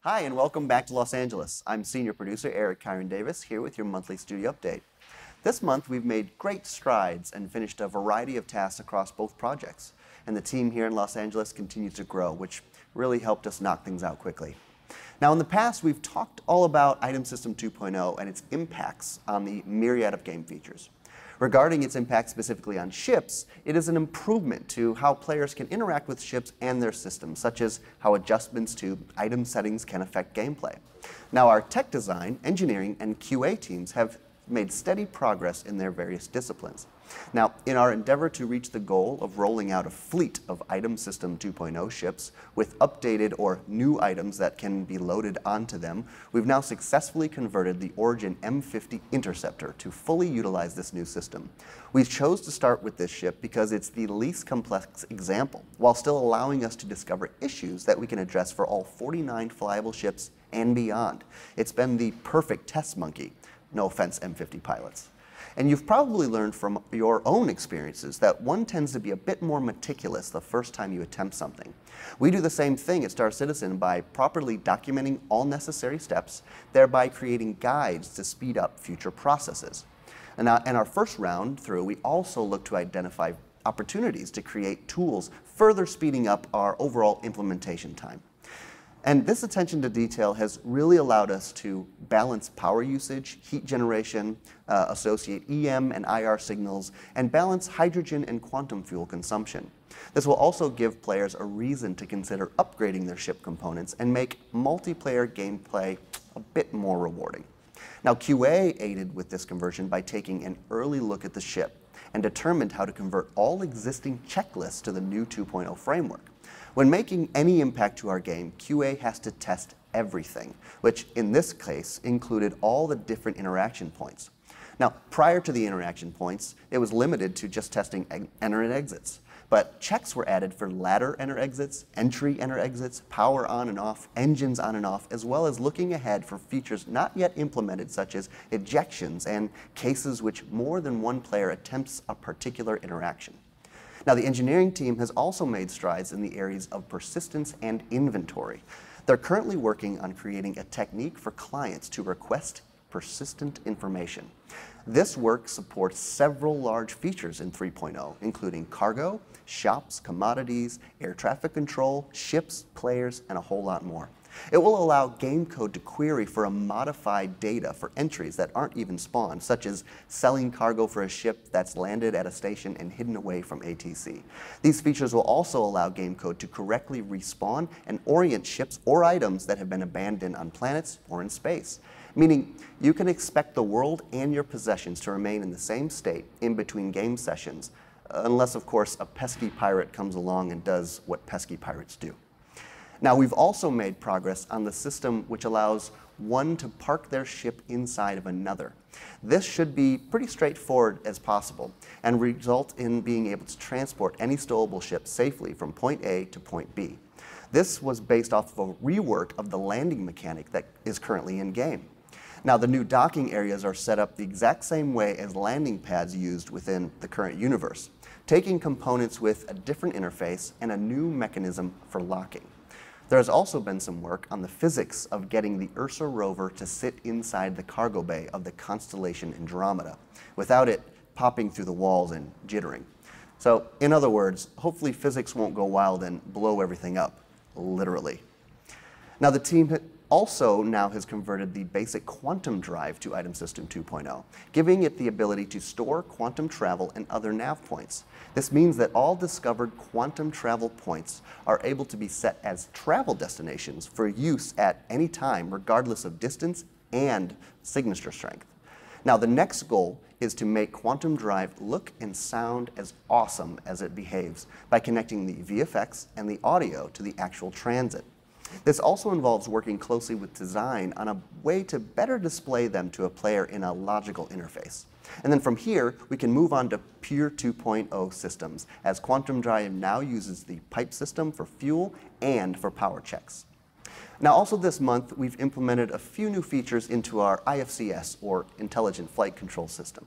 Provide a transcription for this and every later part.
Hi, and welcome back to Los Angeles. I'm senior producer Eric Kyron Davis here with your monthly studio update. This month, we've made great strides and finished a variety of tasks across both projects. And the team here in Los Angeles continues to grow, which really helped us knock things out quickly. Now, in the past, we've talked all about Item System 2.0 and its impacts on the myriad of game features. Regarding its impact specifically on ships, it is an improvement to how players can interact with ships and their systems, such as how adjustments to item settings can affect gameplay. Now, our tech design, engineering, and QA teams have made steady progress in their various disciplines. Now, in our endeavor to reach the goal of rolling out a fleet of Item System 2.0 ships with updated or new items that can be loaded onto them, we've now successfully converted the Origin M50 Interceptor to fully utilize this new system. We chose to start with this ship because it's the least complex example, while still allowing us to discover issues that we can address for all 49 flyable ships and beyond. It's been the perfect test monkey. No offense, M50 pilots. And you've probably learned from your own experiences that one tends to be a bit more meticulous the first time you attempt something. We do the same thing at Star Citizen by properly documenting all necessary steps, thereby creating guides to speed up future processes. And now, in our first round through, we also look to identify opportunities to create tools, further speeding up our overall implementation time. And this attention to detail has really allowed us to balance power usage, heat generation, associate EM and IR signals, and balance hydrogen and quantum fuel consumption. This will also give players a reason to consider upgrading their ship components and make multiplayer gameplay a bit more rewarding. Now, QA aided with this conversion by taking an early look at the ship and determined how to convert all existing checklists to the new 2.0 framework. When making any impact to our game, QA has to test everything, which in this case included all the different interaction points. Now, prior to the interaction points, it was limited to just testing enter and exits. But checks were added for ladder enter exits, entry enter exits, power on and off, engines on and off, as well as looking ahead for features not yet implemented, such as ejections and cases which more than one player attempts a particular interaction. Now, the engineering team has also made strides in the areas of persistence and inventory. They're currently working on creating a technique for clients to request persistent information. This work supports several large features in 3.0, including cargo, shops, commodities, air traffic control, ships, players, and a whole lot more. It will allow game code to query for a modified data for entries that aren't even spawned, such as selling cargo for a ship that's landed at a station and hidden away from ATC. These features will also allow game code to correctly respawn and orient ships or items that have been abandoned on planets or in space, meaning you can expect the world and your possessions to remain in the same state in between game sessions, unless, of course, a pesky pirate comes along and does what pesky pirates do. Now, we've also made progress on the system which allows one to park their ship inside of another. This should be pretty straightforward as possible and result in being able to transport any stowable ship safely from point A to point B. This was based off of a rework of the landing mechanic that is currently in game. Now, the new docking areas are set up the exact same way as landing pads used within the current universe, taking components with a different interface and a new mechanism for locking. There has also been some work on the physics of getting the Ursa rover to sit inside the cargo bay of the constellation Andromeda, without it popping through the walls and jittering. So, in other words, hopefully physics won't go wild and blow everything up, literally. Now, the team also now has converted the basic quantum drive to Item System 2.0, giving it the ability to store quantum travel and other nav points. This means that all discovered quantum travel points are able to be set as travel destinations for use at any time, regardless of distance and signature strength. Now, the next goal is to make Quantum Drive look and sound as awesome as it behaves by connecting the VFX and the audio to the actual transit. This also involves working closely with design on a way to better display them to a player in a logical interface. And then from here, we can move on to pure 2.0 systems, as Quantum Drive now uses the pipe system for fuel and for power checks. Now, also this month, we've implemented a few new features into our IFCS, or Intelligent Flight Control System.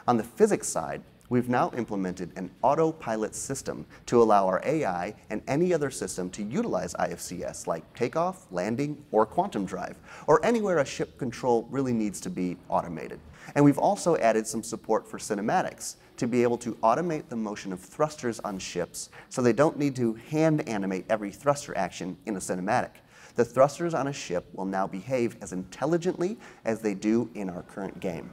On the physics side, we've now implemented an autopilot system to allow our AI and any other system to utilize IFCS like takeoff, landing, or quantum drive, or anywhere a ship control really needs to be automated. And we've also added some support for cinematics to be able to automate the motion of thrusters on ships so they don't need to hand animate every thruster action in a cinematic. The thrusters on a ship will now behave as intelligently as they do in our current game.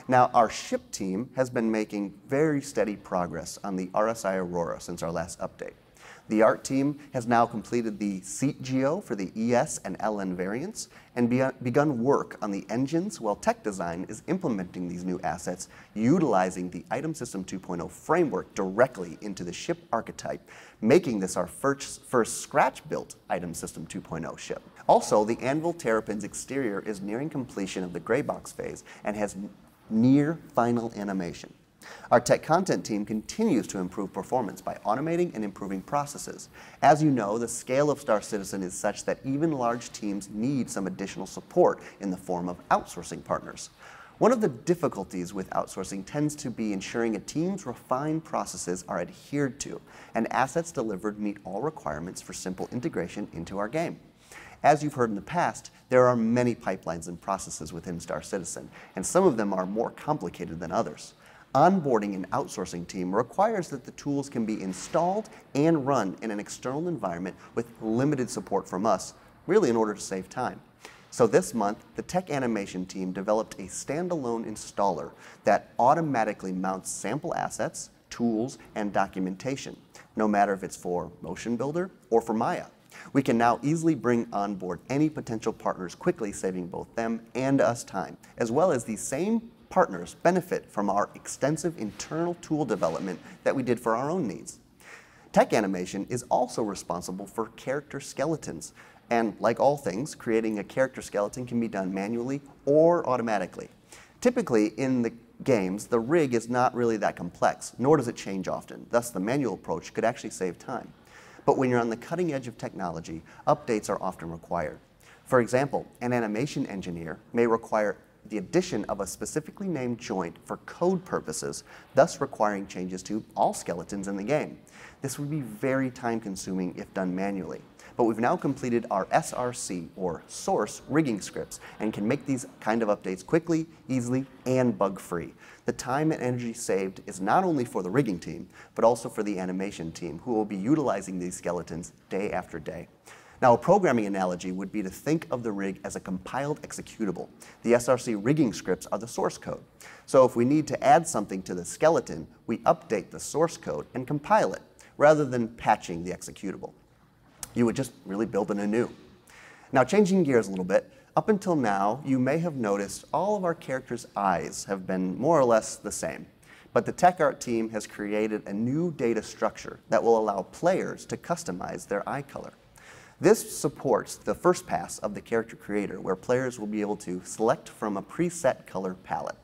Now, our ship team has been making very steady progress on the RSI Aurora since our last update. The art team has now completed the seat geo for the ES and LN variants and begun work on the engines, while tech design is implementing these new assets utilizing the Item System 2.0 framework directly into the ship archetype, making this our first scratch-built Item System 2.0 ship. Also, the Anvil Terrapin's exterior is nearing completion of the gray box phase and has near final animation. Our tech content team continues to improve performance by automating and improving processes. As you know, the scale of Star Citizen is such that even large teams need some additional support in the form of outsourcing partners. One of the difficulties with outsourcing tends to be ensuring a team's refined processes are adhered to and assets delivered meet all requirements for simple integration into our game. As you've heard in the past, there are many pipelines and processes within Star Citizen, and some of them are more complicated than others. Onboarding an outsourcing team requires that the tools can be installed and run in an external environment with limited support from us, really in order to save time. So this month, the tech animation team developed a standalone installer that automatically mounts sample assets, tools, and documentation, no matter if it's for Motion Builder or for Maya. We can now easily bring on board any potential partners quickly, saving both them and us time, as well as these same partners benefit from our extensive internal tool development that we did for our own needs. Tech animation is also responsible for character skeletons, and like all things, creating a character skeleton can be done manually or automatically. Typically in the games, the rig is not really that complex, nor does it change often. Thus, the manual approach could actually save time. But when you're on the cutting edge of technology, updates are often required. For example, an animation engineer may require the addition of a specifically named joint for code purposes, thus requiring changes to all skeletons in the game. This would be very time-consuming if done manually. But we've now completed our SRC, or source, rigging scripts and can make these kind of updates quickly, easily, and bug-free. The time and energy saved is not only for the rigging team, but also for the animation team, who will be utilizing these skeletons day after day. Now, a programming analogy would be to think of the rig as a compiled executable. The SRC rigging scripts are the source code. So if we need to add something to the skeleton, we update the source code and compile it, rather than patching the executable. You would just really build it anew. Now, changing gears a little bit, up until now, you may have noticed all of our characters' eyes have been more or less the same. But the tech art team has created a new data structure that will allow players to customize their eye color. This supports the first pass of the character creator, where players will be able to select from a preset color palette.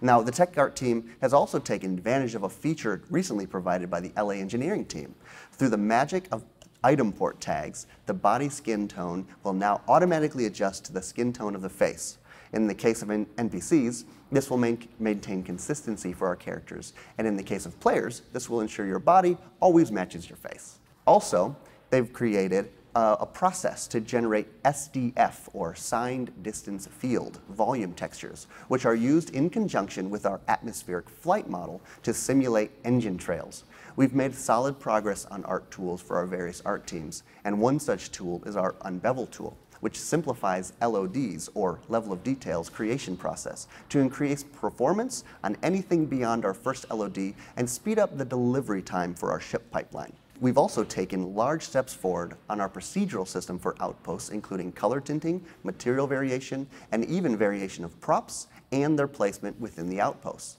Now, the tech art team has also taken advantage of a feature recently provided by the LA engineering team. Through the magic of item port tags, the body skin tone will now automatically adjust to the skin tone of the face. In the case of NPCs, this will maintain consistency for our characters, and in the case of players, this will ensure your body always matches your face. Also, they've created a process to generate SDF, or signed distance field, volume textures, which are used in conjunction with our atmospheric flight model to simulate engine trails. We've made solid progress on art tools for our various art teams, and one such tool is our Unbevel tool, which simplifies LODs, or level of details, creation process to increase performance on anything beyond our first LOD and speed up the delivery time for our ship pipeline. We've also taken large steps forward on our procedural system for outposts, including color tinting, material variation, and even variation of props and their placement within the outposts.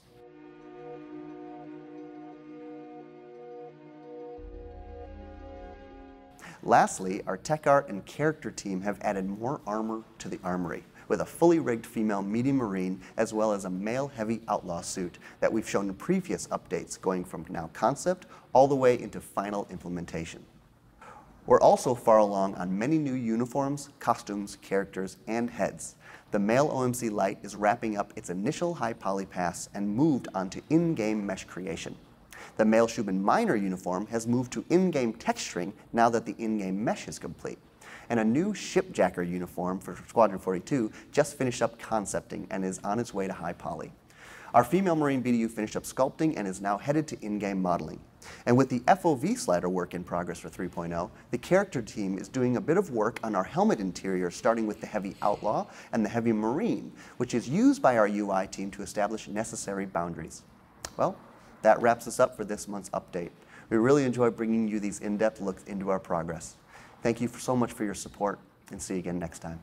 Lastly, our tech art and character team have added more armor to the armory. with a fully rigged female medium marine as well as a male heavy outlaw suit that we've shown in previous updates, going from now concept all the way into final implementation. We're also far along on many new uniforms, costumes, characters, and heads. The male OMC Light is wrapping up its initial high poly pass and moved onto in-game mesh creation. The male Schumann Minor uniform has moved to in-game texturing now that the in-game mesh is complete. And a new shipjacker uniform for Squadron 42 just finished up concepting and is on its way to high poly. Our female Marine BDU finished up sculpting and is now headed to in-game modeling. And with the FOV slider work in progress for 3.0, the character team is doing a bit of work on our helmet interior, starting with the Heavy Outlaw and the Heavy Marine, which is used by our UI team to establish necessary boundaries. Well, that wraps us up for this month's update. We really enjoy bringing you these in-depth looks into our progress. Thank you so much for your support, and see you again next time.